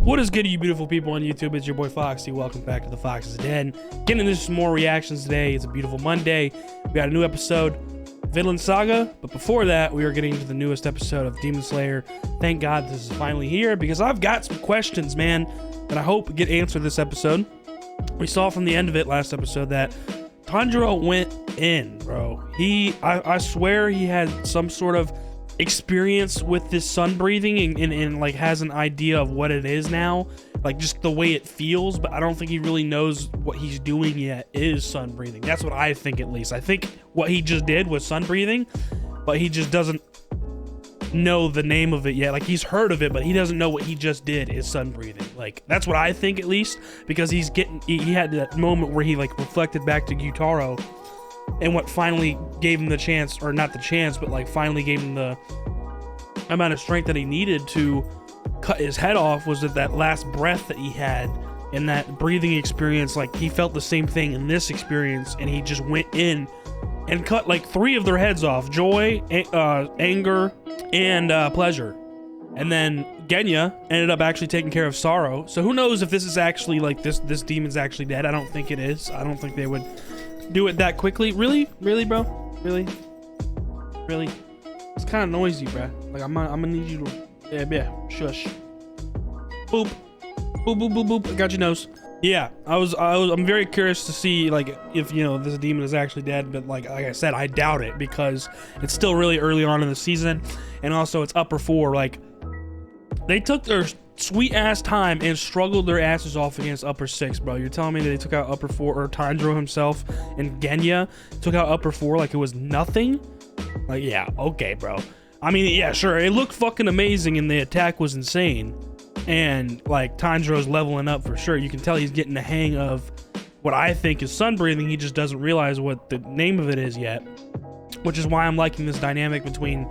What is good, you beautiful people on YouTube? It's your boy Foxy. Welcome back to the Fox's Den. Getting into some more reactions today. It's a beautiful Monday. We got a new episode, Vinland Saga. But before that, we are getting into the newest episode of Demon Slayer. Thank God this is finally here because I've got some questions, man, that I hope get answered this episode. We saw from the end of it last episode that Tanjiro went in, bro. I swear he had some sort of experience with this sun breathing and like has an idea of what it is now, like just the way it feels, but I don't think he really knows what he's doing yet is sun breathing. That's what I think, at least. I think what he just did was sun breathing, but he just doesn't know the name of it yet. Like, he's heard of it, but he doesn't know what he just did is sun breathing. Like, that's what I think, at least, because he had that moment where he like reflected back to Gyutaro, and what finally gave him the chance, or not the chance, but like finally gave him the amount of strength that he needed to cut his head off was that last breath that he had in that breathing experience. Like, he felt the same thing in this experience, and he just went in and cut like 3 of their heads off: joy, anger, and pleasure. And then Genya ended up actually taking care of sorrow. So who knows if this is actually like this demon's actually dead. I don't think it is. I don't think they would do it that quickly. Really, bro? Really? It's kind of noisy, bro. Like, I'm gonna need you to yeah, shush. Boop, boop, boop, boop, boop. I got your nose. Yeah, I'm very curious to see, like, if, you know, this demon is actually dead, but like I said, I doubt it because it's still really early on in the season, and also it's upper 4. Like, they took their sweet ass time and struggled their asses off against upper 6, bro. You're telling me that they took out upper 4, or Tanjiro himself and Genya took out upper 4 like it was nothing? Like, yeah, okay, bro. I mean, yeah, sure, it looked fucking amazing and the attack was insane, and like Tanjiro's leveling up for sure. You can tell he's getting the hang of what I think is sun breathing. He just doesn't realize what the name of it is yet, which is why I'm liking this dynamic between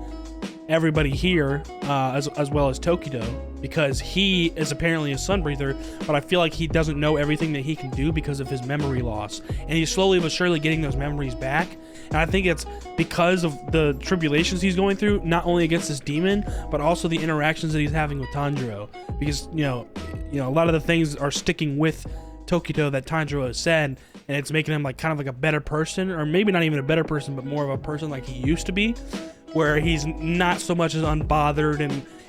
everybody here, as well as Tokito, because he is apparently a sun breather, but I feel like he doesn't know everything that he can do because of his memory loss, and he's slowly but surely getting those memories back. And I think it's because of the tribulations he's going through, not only against this demon, but also the interactions that he's having with Tanjiro, because you know a lot of the things are sticking with Tokito that Tanjiro has said, and it's making him like kind of like a better person, or maybe not even a better person, but more of a person like he used to be, where he's not so much as unbothered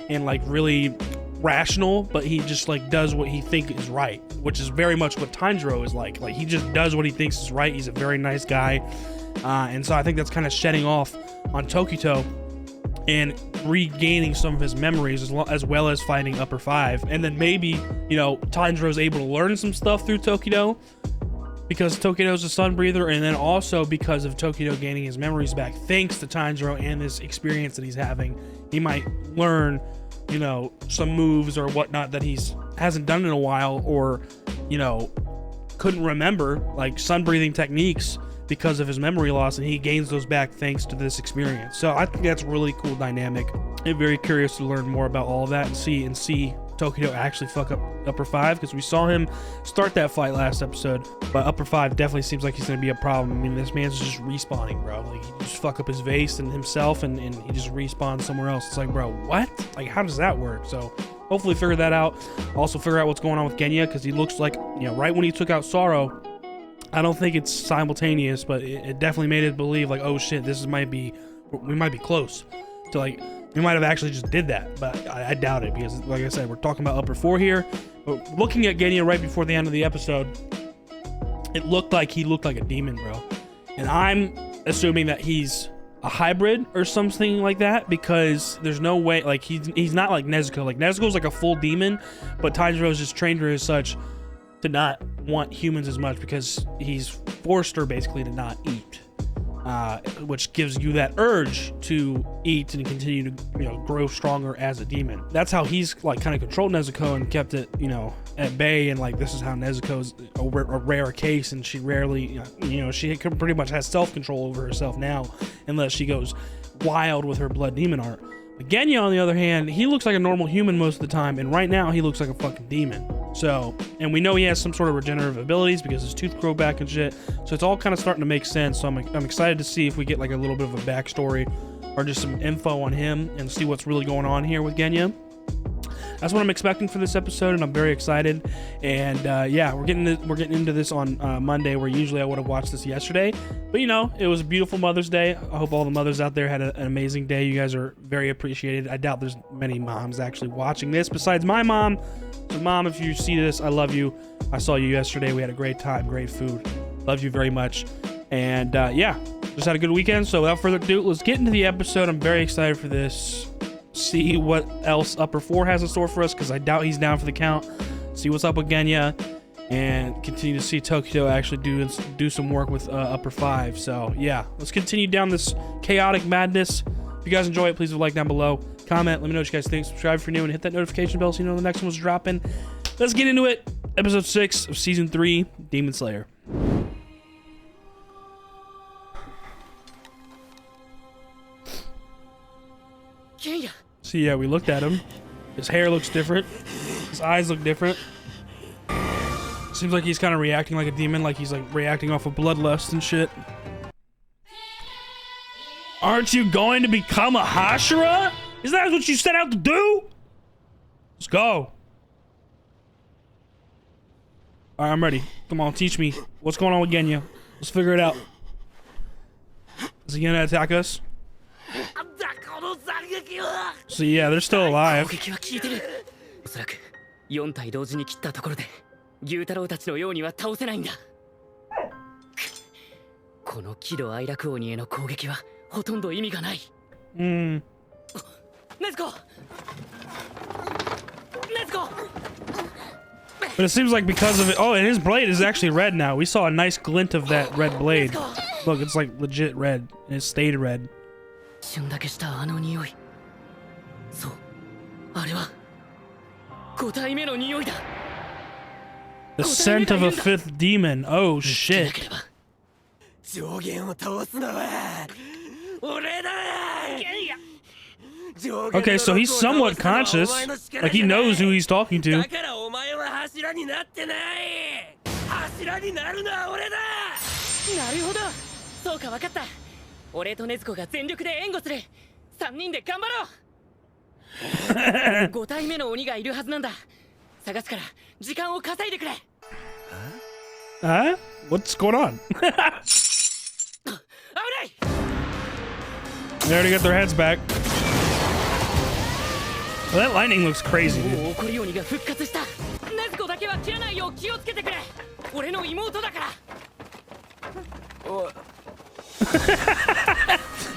and like really rational, but he just like does what he thinks is right, which is very much what Tanjiro is like. Like, he just does what he thinks is right. He's a very nice guy, and so I think that's kind of shedding off on Tokito and regaining some of his memories, as well as fighting upper 5. And then maybe, you know, Tanjiro's able to learn some stuff through Tokito, because Tokito's a sun breather, and then also because of Tokito gaining his memories back thanks to Tanjiro and this experience that he's having, he might learn, you know, some moves or whatnot that hasn't done in a while, or, you know, couldn't remember, like sun breathing techniques, because of his memory loss, and he gains those back thanks to this experience. So I think that's a really cool dynamic. I'm very curious to learn more about all of that and see Tokito actually fuck up upper 5, because we saw him start that fight last episode, but upper 5 definitely seems like he's gonna be a problem. I mean, this man's just respawning, bro. Like, he just fuck up his vase and himself, and he just respawns somewhere else. It's like, bro, what? Like, how does that work? So hopefully figure that out. Also figure out what's going on with Genya, because he looks like, you know, right when he took out Sorrow, I don't think it's simultaneous, but it definitely made it believe like, oh shit, we might be close to, like, we might have actually just did that, but I doubt it, because like I said, we're talking about upper 4 here. But looking at Genya right before the end of the episode, it looked like he looked like a demon, bro. And I'm assuming that he's a hybrid or something like that, because there's no way, like, he's not like Nezuko. Like, Nezuko's like a full demon, but Tanjiro's just trained her as such to not want humans as much, because he's forced her basically to not eat, which gives you that urge to eat and continue to, you know, grow stronger as a demon. That's how he's like kind of controlled Nezuko and kept it, you know, at bay. And like, this is how Nezuko's a rare case, and she rarely, you know, she pretty much has self-control over herself now, unless she goes wild with her blood demon art. But Genya, on the other hand, he looks like a normal human most of the time, and right now he looks like a fucking demon. So, and we know he has some sort of regenerative abilities because his tooth grow back and shit. So it's all kind of starting to make sense. So I'm excited to see if we get like a little bit of a backstory or just some info on him and see what's really going on here with Genya. that's what I'm expecting for this episode, and I'm very excited. And yeah, we're getting into this on Monday, where usually I would have watched this yesterday, but you know, it was a beautiful Mother's Day. I hope all the mothers out there had an amazing day. You guys are very appreciated. I doubt there's many moms actually watching this besides my mom. So mom, if you see this, I love you. I saw you yesterday. We had a great time, great food. Love you very much. And yeah, just had a good weekend. So without further ado, let's get into the episode. I'm very excited for this. See what else Upper 4 has in store for us, because I doubt he's down for the count. See what's up with Genya, and continue to see Tokyo actually do some work with Upper 5. So yeah, let's continue down this chaotic madness. If you guys enjoy it, please leave a like down below. Comment, let me know what you guys think. Subscribe if you're new, and hit that notification bell so you know when the next one's dropping. Let's get into it. Episode 6 of Season 3, Demon Slayer. So yeah, we looked at him. His hair looks different. His eyes look different. Seems like he's kind of reacting like a demon, like he's like reacting off of bloodlust and shit. Aren't you going to become a Hashira? Is that what you set out to do? Let's go. Alright, I'm ready. Come on, teach me. What's going on with Genya? Let's figure it out. Is he gonna attack us? So yeah, they're still alive. But it seems like because of it, oh, and his blade is actually red now. We saw a nice glint of that red blade. Look, it's like legit red, and it stayed red. The scent of a 5th demon. Oh shit. Okay, so he's somewhat conscious. Like he knows who he's talking to. Huh? What's going on? They already got their heads back. Well, that lightning looks crazy, dude.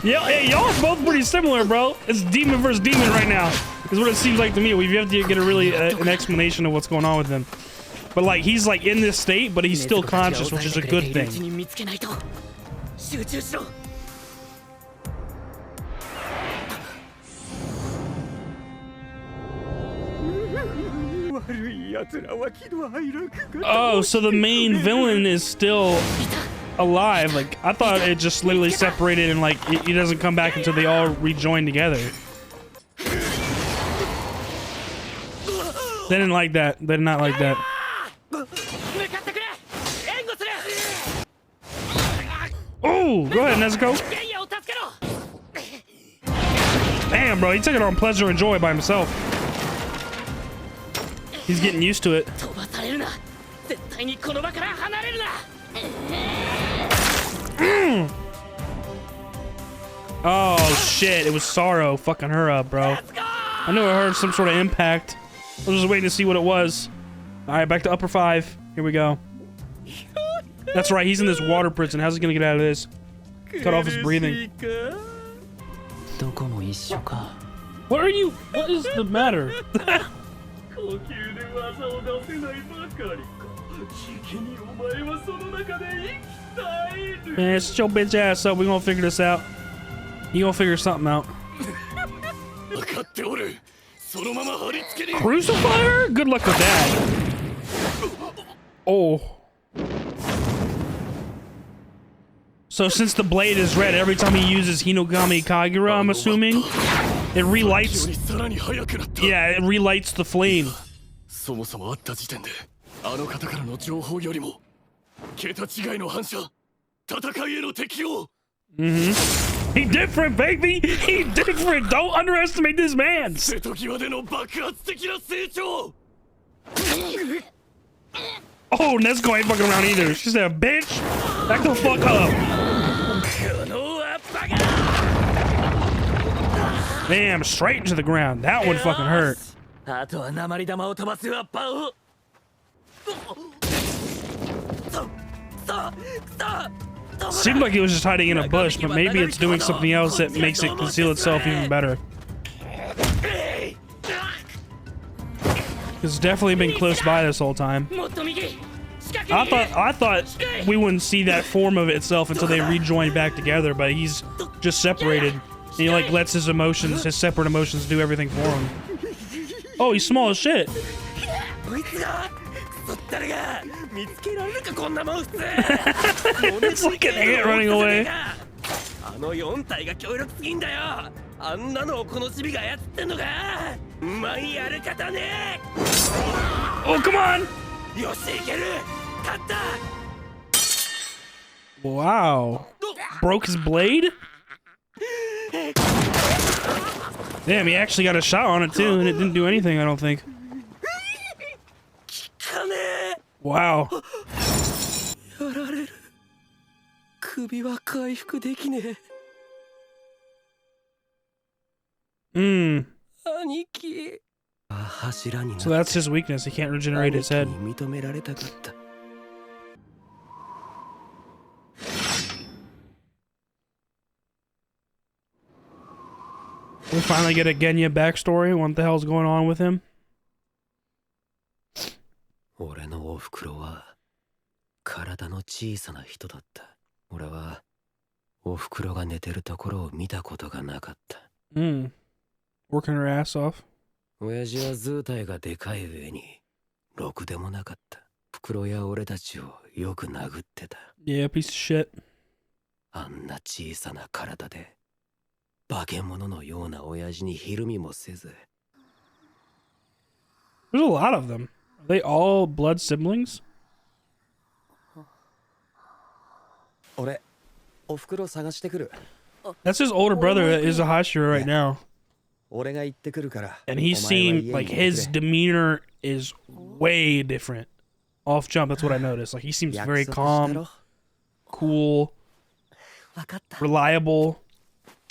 Yeah, hey, y'all both pretty similar, bro. It's demon versus demon right now. Is what it seems like to me. We have to get a really an explanation of what's going on with him. But like he's like in this state, but he's still conscious, which is a good thing. Oh, so the main villain is still alive. Like I thought it just literally separated and like he doesn't come back until they all rejoin together. They didn't like that. They did not like that. Oh, go ahead, Nezuko. Damn, bro, he took it on pleasure and joy by himself. He's getting used to it. Oh shit, it was Sorrow fucking her up, bro. I knew I heard some sort of impact. I was just waiting to see what it was. Alright, back to Upper 5. Here we go. That's right, he's in this water prison. How's he gonna get out of this? Cut off his breathing. What are you? What is the matter? Man, shut your bitch ass up. We're gonna figure this out. You gonna figure something out. Crucify her? Good luck with that. Oh. So since the blade is red, every time he uses Hinogami Kagura, I'm assuming, it relights. Yeah, it relights the flame. Mm-hmm. He different, baby. He different. Don't underestimate this man. Oh, Nezuko ain't fucking around either. She said, bitch, back the fuck up. Damn, straight into the ground. That one fucking hurt. Seemed like he was just hiding in a bush, but maybe it's doing something else that makes it conceal itself even better. It's definitely been close by this whole time. I thought we wouldn't see that form of itself until they rejoined back together, but he's just separated. And he like lets his emotions, his separate emotions, do everything for him. Oh, he's small as shit. It's like an ant running away. Oh, come on! Wow. Broke his blade? Damn, he actually got a shot on it too, and it didn't do anything, I don't think. Wow. So that's his weakness. He can't regenerate his head. We finally get a Genya backstory. What the hell's going on with him? Working her ass off. Yeah, piece of shit. There's a lot of them. Are they all blood siblings? That's his older brother that is a Hashira right now. And he seemed like his demeanor is way different. Off jump, that's what I noticed. Like he seems very calm, cool, reliable.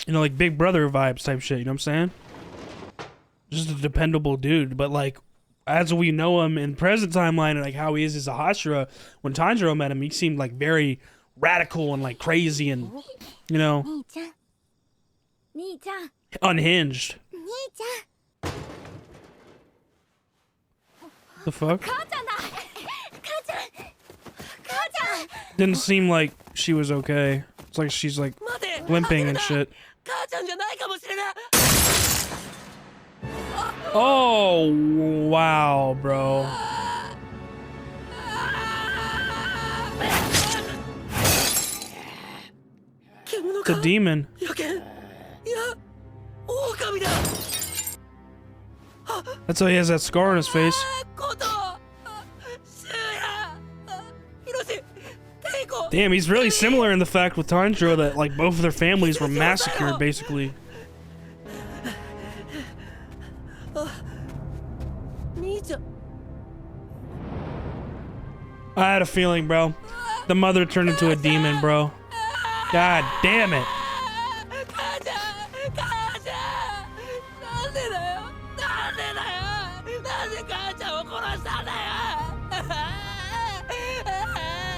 You know, like Big Brother vibes type shit, you know what I'm saying? Just a dependable dude, but like, as we know him in present timeline and like how he is as a Hashira, when Tanjiro met him, he seemed like very radical and like crazy and, you know, unhinged. The fuck? Didn't seem like she was okay. It's like she's like limping and shit. Oh, wow, bro. It's a demon. That's why he has that scar on his face. Damn, he's really similar in the fact with Tanjiro that like both of their families were massacred, basically. I had a feeling, bro. The mother turned into a demon, bro. God damn it.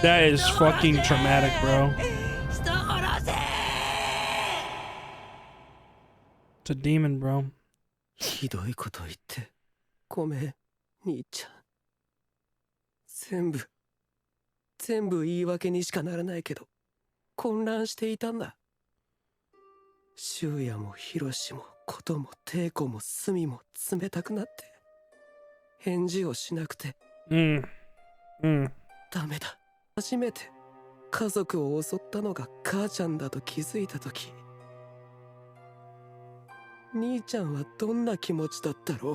That is fucking traumatic, bro. It's a demon, bro.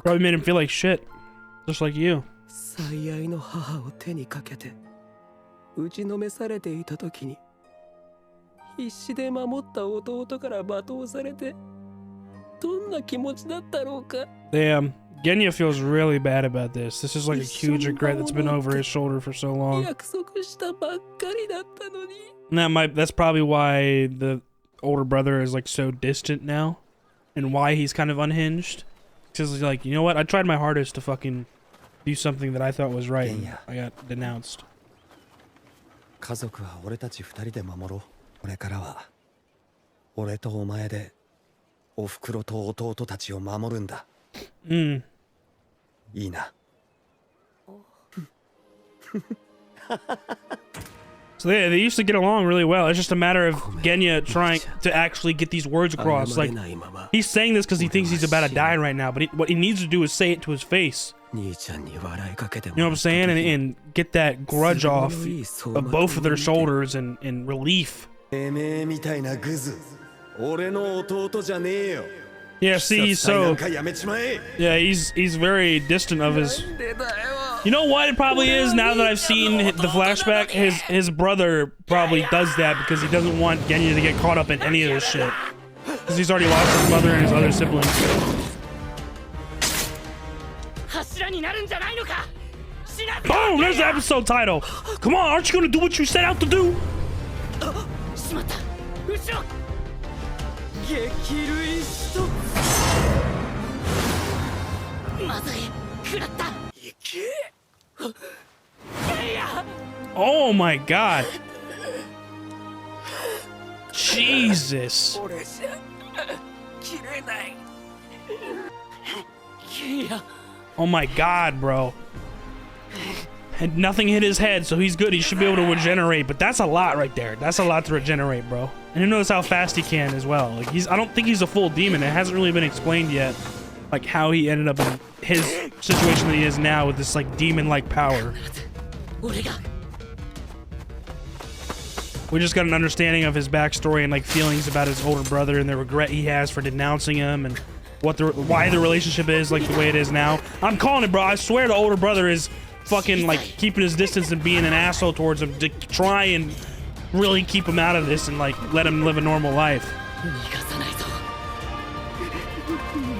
Probably made him feel like shit. Just like you. 必死で守った弟から罵倒されてどんな気持ちだったろうか。 Damn, Genya feels really bad about this. This is like a huge regret that's been over his shoulder for so long. 約束したばっかりだったのに。 And that's probably why the older brother is like so distant now, and why he's kind of unhinged. Because he's like, you know what? I tried my hardest to fucking do something that I thought was right, and I got denounced. 家族は俺たち二人で守ろう。これからは俺とお前でお袋と弟たちを守るんだ。いいな。So they used to get along really well. It's just a matter of Genya trying to actually get these words across. Like, he's saying this because he thinks he's about to die right now, but what he needs to do is say it to his face. You know what I'm saying? And get that grudge off of both of their shoulders and relief. Yeah, see, so yeah, he's very distant of his. You know what it probably is, now that I've seen the flashback, his brother probably does that because he doesn't want Genya to get caught up in any of this shit. Because he's already lost his mother and his other siblings. Boom, there's the episode title. Come on, aren't you gonna do what you set out to do? Oh my god. Jesus. Oh my god, bro. And nothing hit his head, so he's good. He should be able to regenerate, but that's a lot right there. That's a lot to regenerate, bro. And you notice how fast he can as well. Like, I don't think he's a full demon. It hasn't really been explained yet, like how he ended up in his situation that he is now with this like demon-like power. We just got an understanding of his backstory and like feelings about his older brother and the regret he has for denouncing him and why the relationship is like the way it is now. I'm calling it, bro. I swear the older brother is fucking like keeping his distance and being an asshole towards him to try and really keep him out of this and like let him live a normal life.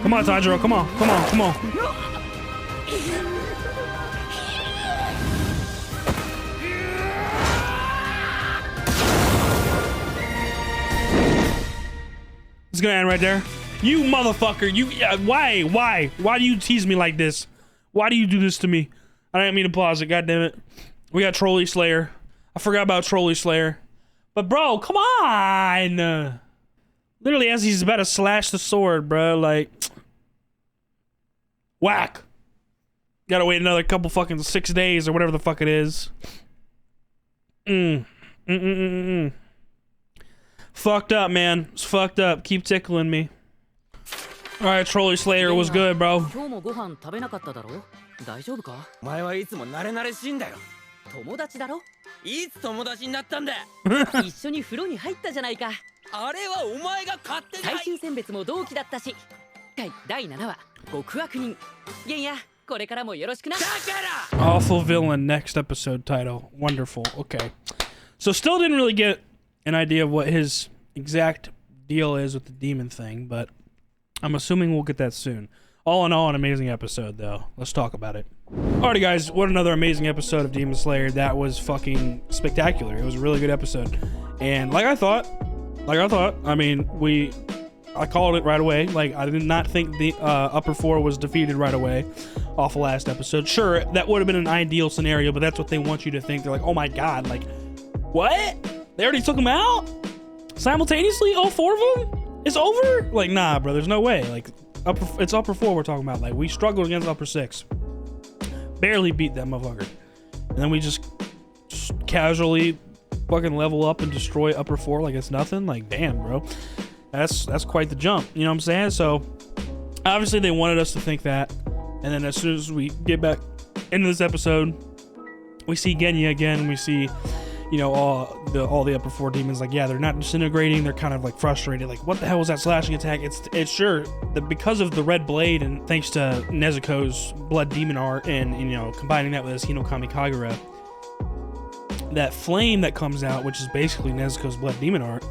Come on, Tanjiro. Come on. Come on. Come on. It's gonna end right there. You motherfucker. You. Why? Why do you tease me like this? Why do you do this to me? I didn't mean to pause it. God damn it. We got Trolley Slayer. I forgot about Trolley Slayer. But bro, come on. Literally, as he's about to slash the sword, bro, like, whack. Gotta wait another couple fucking 6 days or whatever the fuck it is. Fucked up, man. It's fucked up. Keep tickling me. All right, Trolley Slayer was good, bro. 大丈夫か？お前はいつも慣れ慣れしいんだよ。友達だろ？いつ友達になったんだ。一緒に風呂に入ったじゃないか。あれはお前が勝手に。最終選別も同期だったし。第7話極悪人。ゲンヤ、これからもよろしくな。だから。Awful villain next episode title. Wonderful. Okay. So still didn't really get an idea of what his exact deal is with the demon thing, but I'm assuming we'll get that soon. All in all, an amazing episode, though. Let's talk about it. Alrighty, guys. What another amazing episode of Demon Slayer. That was fucking spectacular. It was a really good episode. And like I thought, I mean, I called it right away. Like, I did not think the upper four was defeated right away off the last episode. Sure, that would have been an ideal scenario, but that's what they want you to think. They're like, oh my god, like, what? They already took him out? Simultaneously? All four of them? It's over? Like, nah, bro, there's no way. Like, it's upper four we're talking about. Like, we struggled against upper six. Barely beat that motherfucker. And then we just casually fucking level up and destroy upper four like it's nothing. Like, damn, bro. That's quite the jump. You know what I'm saying? So, obviously they wanted us to think that. And then as soon as we get back into this episode, we see Genya again. We see, you know, all the upper four demons. Like, yeah, they're not disintegrating. They're kind of like frustrated. Like, what the hell was that slashing attack? It's sure that because of the red blade and thanks to Nezuko's blood demon art and, you know, combining that with his Hinokami Kagura, that flame that comes out, which is basically Nezuko's blood demon art,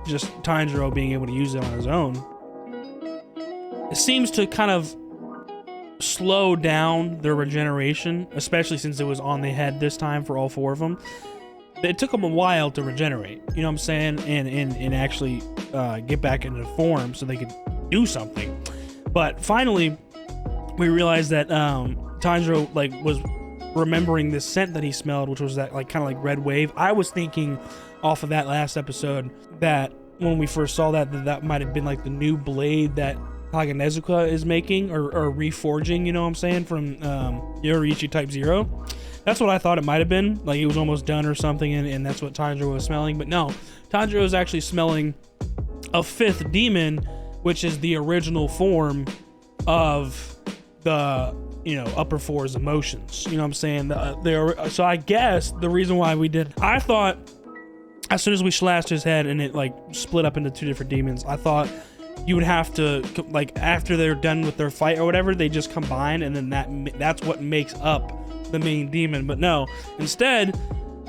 just Tanjiro being able to use it on his own. It seems to kind of slow down their regeneration, especially since it was on the head this time for all 4 of them. It took them a while to regenerate, you know what I'm saying, and actually get back into form so they could do something. But finally, we realized that Tanjiro like was remembering this scent that he smelled, which was that like kind of like red wave. I was thinking off of that last episode that when we first saw that might have been like the new blade that Haganezuka is making or reforging, you know what I'm saying, from Yoruichi Type 0. That's what I thought it might have been, like it was almost done or something, and that's what Tanjiro was smelling. But no, Tanjiro is actually smelling a 5th demon, which is the original form of the, you know, upper 4's emotions, you know what I'm saying. So I guess the reason why we did, I thought as soon as we slashed his head and it like split up into 2 different demons, I thought you would have to, like, after they're done with their fight or whatever, they just combine, and then that's what makes up the main demon. But no, instead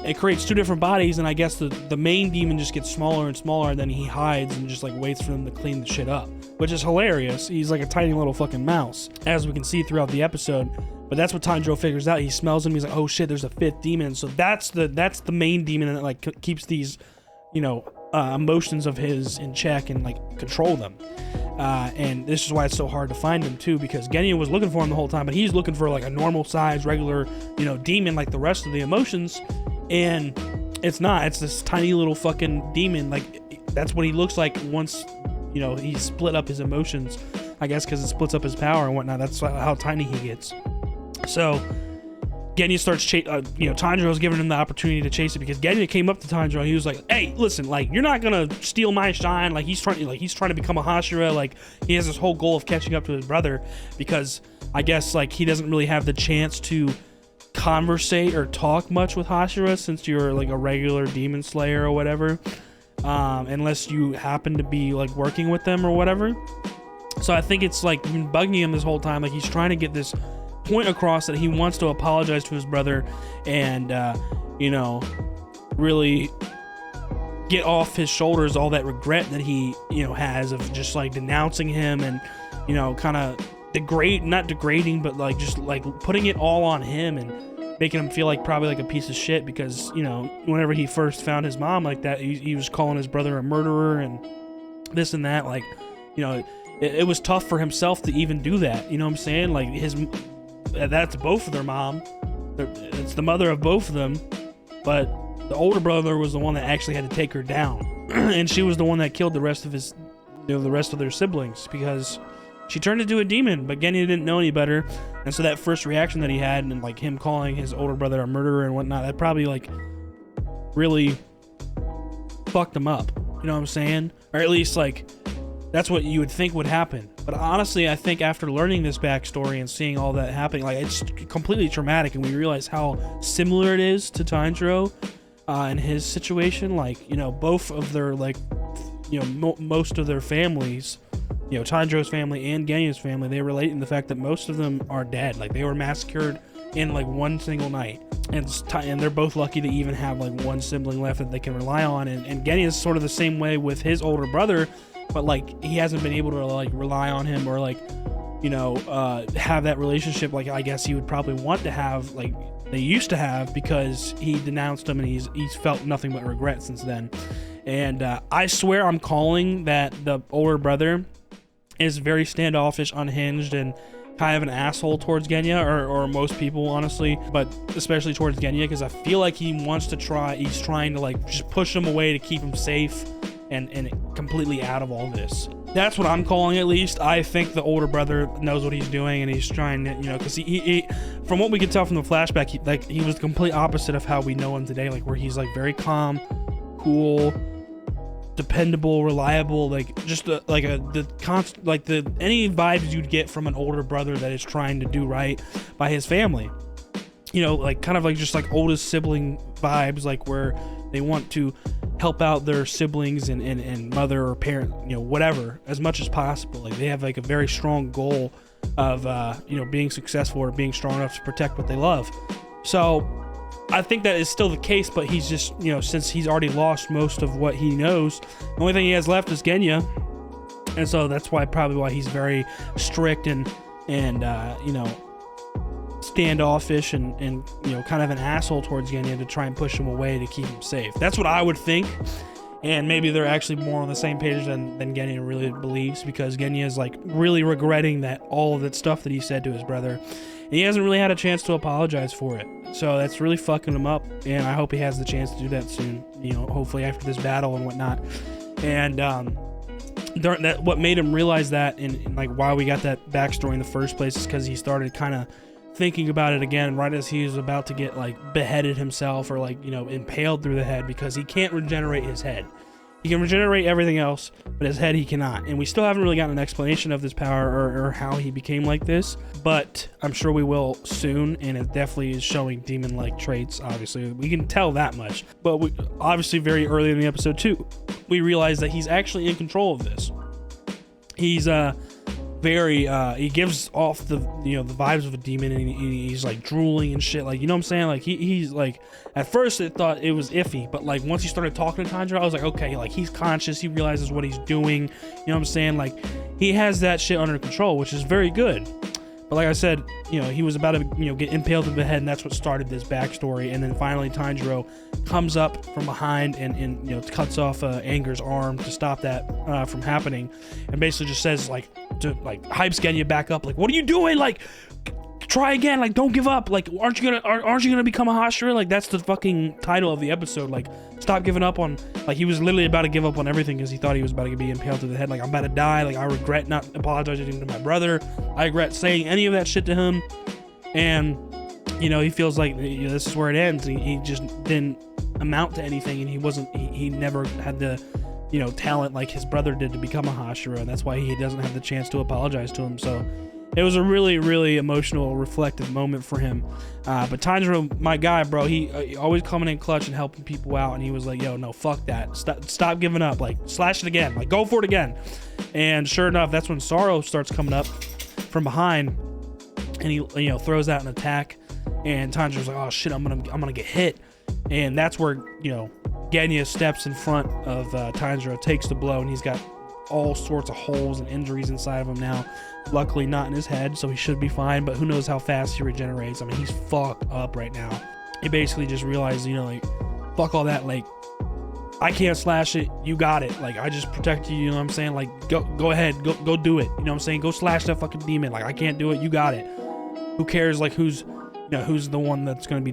it creates 2 different bodies, and I guess the main demon just gets smaller and smaller, and then he hides and just like waits for them to clean the shit up, which is hilarious. He's like a tiny little fucking mouse, as we can see throughout the episode. But that's what Tanjiro figures out. He smells him, he's like, oh shit, there's a 5th demon. So that's the main demon that like keeps these, you know, emotions of his in check and like control them. And this is why it's so hard to find him too, because Genya was looking for him the whole time, but he's looking for like a normal size, regular, you know, demon like the rest of the emotions, and it's not. It's this tiny little fucking demon. Like that's what he looks like once, you know, he split up his emotions, I guess, because it splits up his power and whatnot. That's how tiny he gets. So Genya starts you know, Tanjiro's giving him the opportunity to chase it, because Genya came up to Tanjiro and he was like, hey, listen, like, you're not gonna steal my shine. Like he's trying to become a Hashira. Like he has this whole goal of catching up to his brother, because I guess like he doesn't really have the chance to conversate or talk much with Hashira since you're like a regular demon slayer or whatever, unless you happen to be like working with them or whatever. So I think it's like been bugging him this whole time. Like he's trying to get this point across that he wants to apologize to his brother and you know, really get off his shoulders all that regret that he, you know, has of just like denouncing him and, you know, kind of not degrading, but like just like putting it all on him and making him feel like probably like a piece of shit, because, you know, whenever he first found his mom like that, he was calling his brother a murderer and this and that. Like, you know, it was tough for himself to even do that, you know what I'm saying? Like that's both of their mom. It's the mother of both of them, but the older brother was the one that actually had to take her down, and she was the one that killed the rest of his, you know, the rest of their siblings, because she turned into a demon. But Genya didn't know any better, and so that first reaction that he had, and like him calling his older brother a murderer and whatnot, that probably like really fucked him up. You know what I'm saying? Or at least like that's what you would think would happen. But honestly, I think after learning this backstory and seeing all that happening, like it's completely traumatic, and we realize how similar it is to Tanjiro in his situation. Like, you know, both of their like, you know, most of their families, you know, Tanjiro's family and Genya's family, they relate in the fact that most of them are dead. Like they were massacred in like one single night, and they're both lucky to even have like one sibling left that they can rely on. And Genya's sort of the same way with his older brother, but like he hasn't been able to like rely on him or like, you know, have that relationship like I guess he would probably want to have, like they used to have, because he denounced him and he's felt nothing but regret since then. And I swear I'm calling that the older brother is very standoffish, unhinged, and kind of an asshole towards Genya, or most people honestly, but especially towards Genya, because I feel like he's trying to like just push him away to keep him safe and completely out of all this. That's what I'm calling, at least. I think the older brother knows what he's doing, and he's trying to, you know, because he from what we could tell from the flashback, he was the complete opposite of how we know him today, like where he's like very calm, cool, dependable, reliable, like just any vibes you'd get from an older brother that is trying to do right by his family, you know, like kind of like just like oldest sibling vibes, like where they want to help out their siblings and mother or parent, you know, whatever, as much as possible. Like they have like a very strong goal of you know, being successful or being strong enough to protect what they love. So I think that is still the case, but he's just, you know, since he's already lost most of what he knows, the only thing he has left is Genya. And so that's probably why he's very strict and you know, standoffish and you know, kind of an asshole towards Genya to try and push him away to keep him safe. That's what I would think. And maybe they're actually more on the same page than Genya really believes, because Genya is like really regretting that all of that stuff that he said to his brother. And he hasn't really had a chance to apologize for it. So that's really fucking him up. And I hope he has the chance to do that soon, you know, hopefully after this battle and whatnot. And what made him realize that and like why we got that backstory in the first place is because he started kind of thinking about it again right as he was about to get like beheaded himself or like, you know, impaled through the head, because he can't regenerate his head. He can regenerate everything else, but his head he cannot. And we still haven't really gotten an explanation of this power or how he became like this, but I'm sure we will soon. And it definitely is showing demon-like traits. Obviously, we can tell that much. But we, obviously, very early in the episode too, we realize that he's actually in control of this. He's he gives off the, you know, the vibes of a demon, and he's like drooling and shit, like, you know what I'm saying, like he's like, at first it thought it was iffy, but like once he started talking to Tanjiro, I was like, okay, like he's conscious, he realizes what he's doing, you know what I'm saying, like he has that shit under control, which is very good. But like I said, you know, he was about to, you know, get impaled in the head, and that's what started this backstory. And then finally Tanjiro comes up from behind and you know, cuts off Anger's arm to stop that from happening, and basically just says like, hypes Genya back up, like, what are you doing, like, try again, like, don't give up, like, aren't you gonna become a Hashira? Like, that's the fucking title of the episode, like, stop giving up on, like, he was literally about to give up on everything because he thought he was about to be impaled to the head, like, I'm about to die, like, I regret not apologizing to my brother, I regret saying any of that shit to him. And you know, he feels like, you know, this is where it ends. He just didn't amount to anything, and he never had the, you know, talent like his brother did to become a Hashira, and that's why he doesn't have the chance to apologize to him. So it was a really, really emotional, reflective moment for him. But Tanjiro, my guy, bro, he always coming in clutch and helping people out, and he was like, yo, no, fuck that. Stop giving up. Like, slash it again. Like, go for it again. And sure enough, that's when Sorrow starts coming up from behind, and he, you know, throws out an attack, and Tanjiro's like, oh shit, I'm gonna get hit. And that's where, you know, Genya steps in front of Tanjiro, takes the blow, and he's got all sorts of holes and injuries inside of him now. Luckily not in his head, so he should be fine, but who knows how fast he regenerates. I mean, he's fucked up right now. He basically just realized, you know, like, fuck all that, like, I can't slash it, you got it, like, I just protected you, you know what I'm saying, like, go ahead, go do it, you know what I'm saying, go slash that fucking demon, like, I can't do it, you got it. Who cares, like, who's the one that's gonna be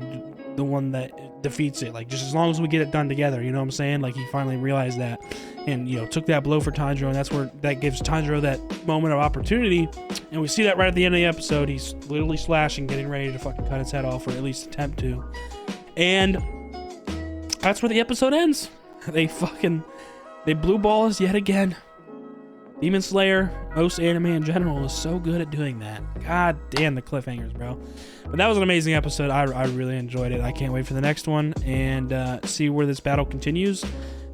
the one that defeats it, like, just as long as we get it done together, you know what I'm saying. Like, he finally realized that, and, you know, took that blow for Tanjiro, and that's where that gives Tanjiro that moment of opportunity. And we see that right at the end of the episode. He's literally slashing, getting ready to fucking cut his head off, or at least attempt to. And that's where the episode ends. They blue ball us yet again. Demon Slayer, most anime in general, is so good at doing that. God damn the cliffhangers, bro. But that was an amazing episode. I really enjoyed it. I can't wait for the next one and see where this battle continues.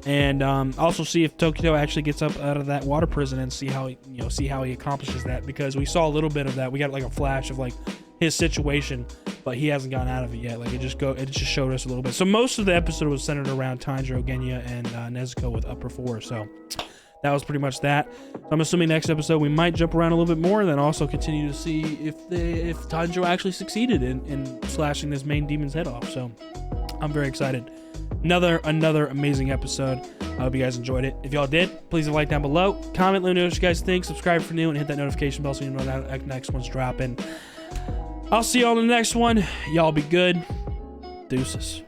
And also see if Tokito actually gets up out of that water prison and see how he accomplishes that, because we saw a little bit of that. We got like a flash of like his situation, but he hasn't gotten out of it yet. Like, it just showed us a little bit. So most of the episode was centered around Tanjiro, Genya, and Nezuko with Upper 4. So that was pretty much that. So I'm assuming next episode we might jump around a little bit more, and then also continue to see if Tanjiro actually succeeded in slashing this main demon's head off. So I'm very excited. Another amazing episode. I hope you guys enjoyed it. If y'all did, please leave a like down below. Comment, let me know what you guys think. Subscribe for new, and hit that notification bell so you know that next one's dropping. I'll see y'all in the next one. Y'all be good. Deuces.